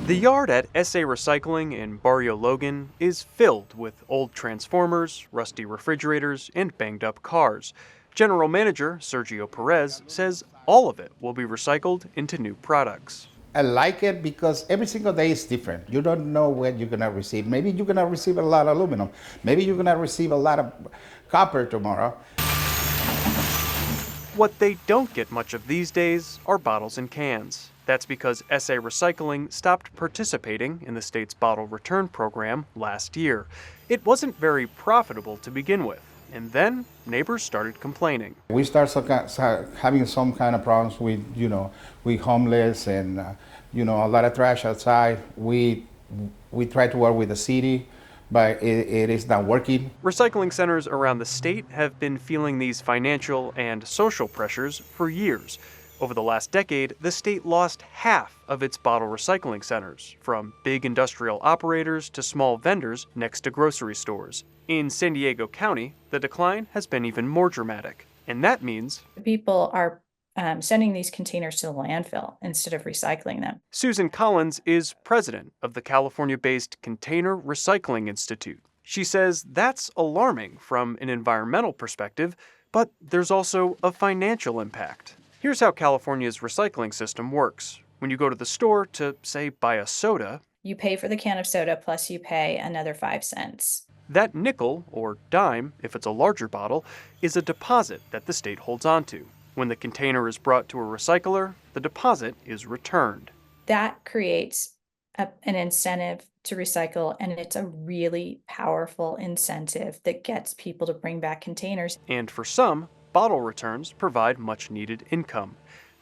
The yard at SA Recycling in Barrio Logan is filled with old transformers, rusty refrigerators, and banged up cars. General Manager Sergio Perez says all of it will be recycled into new products. I like it because every single day is different. You don't know what you're gonna receive. Maybe you're gonna receive a lot of aluminum. Maybe you're gonna receive a lot of copper tomorrow. What they don't get much of these days are bottles and cans. That's because SA Recycling stopped participating in the state's bottle return program last year. It wasn't very profitable to begin with, and then neighbors started complaining. We start having some kind of problems with, with homeless and, a lot of trash outside. We try to work with the city, but it is not working. Recycling centers around the state have been feeling these financial and social pressures for years. Over the last decade, the state lost half of its bottle recycling centers, from big industrial operators to small vendors next to grocery stores. In San Diego County, the decline has been even more dramatic, and that means people are sending these containers to the landfill instead of recycling them. Susan Collins is president of the California-based Container Recycling Institute. She says that's alarming from an environmental perspective, but there's also a financial impact. Here's how California's recycling system works. When you go to the store to, say, buy a soda, you pay for the can of soda plus you pay another 5 cents. That nickel, or dime, if it's a larger bottle, is a deposit that the state holds onto. When the container is brought to a recycler, the deposit is returned. That creates an incentive to recycle, and it's a really powerful incentive that gets people to bring back containers. And for some, bottle returns provide much-needed income.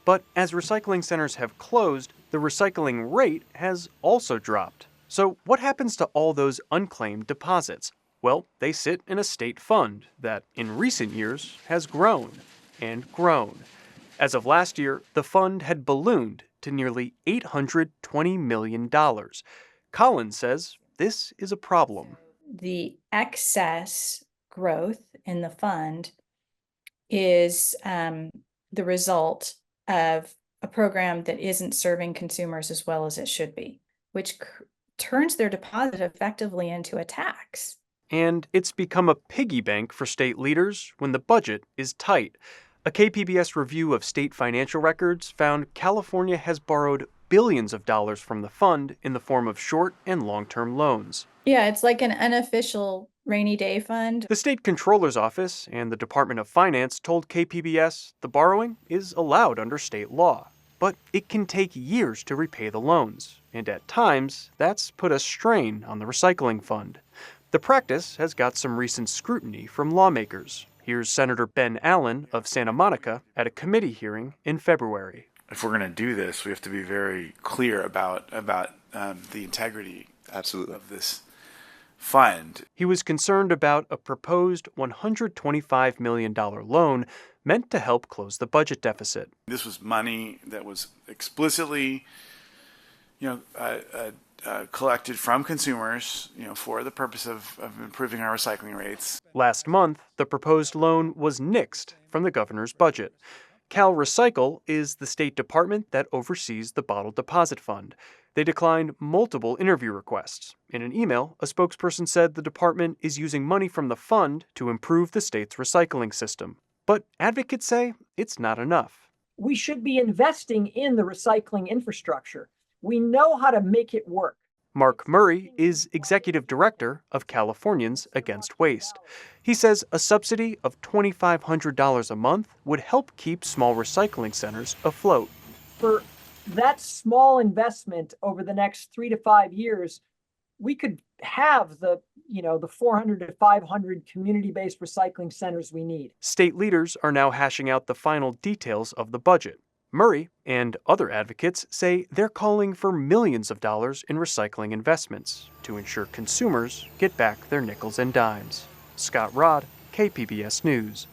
But as recycling centers have closed, the recycling rate has also dropped. So what happens to all those unclaimed deposits? Well, they sit in a state fund that, in recent years, has grown and grown. As of last year, the fund had ballooned to nearly $820 million. Collins says this is a problem. The excess growth in the fund is the result of a program that isn't serving consumers as well as it should be, which turns their deposit effectively into a tax. And it's become a piggy bank for state leaders when the budget is tight. A KPBS review of state financial records found California has borrowed billions of dollars from the fund in the form of short and long-term loans. Yeah, it's like an unofficial rainy day fund. The state controller's office and the Department of Finance told KPBS the borrowing is allowed under state law, but it can take years to repay the loans, and at times that's put a strain on the recycling fund. The practice has got some recent scrutiny from lawmakers. Here's Senator Ben Allen of Santa Monica at a committee hearing in February. If we're going to do this, we have to be very clear about the integrity of this fund. He was concerned about a proposed $125 million loan meant to help close the budget deficit. This was money that was explicitly, collected from consumers, for the purpose of improving our recycling rates. Last month, the proposed loan was nixed from the governor's budget. Cal Recycle is the state department that oversees the bottle deposit fund. They declined multiple interview requests. In an email, a spokesperson said the department is using money from the fund to improve the state's recycling system. But advocates say it's not enough. We should be investing in the recycling infrastructure. We know how to make it work. Mark Murray is executive director of Californians Against Waste. He says a subsidy of $2,500 a month would help keep small recycling centers afloat. For that small investment over the next 3 to 5 years, we could have the 400 to 500 community-based recycling centers we need. State leaders are now hashing out the final details of the budget. Murray and other advocates say they're calling for millions of dollars in recycling investments to ensure consumers get back their nickels and dimes. Scott Rodd, KPBS News.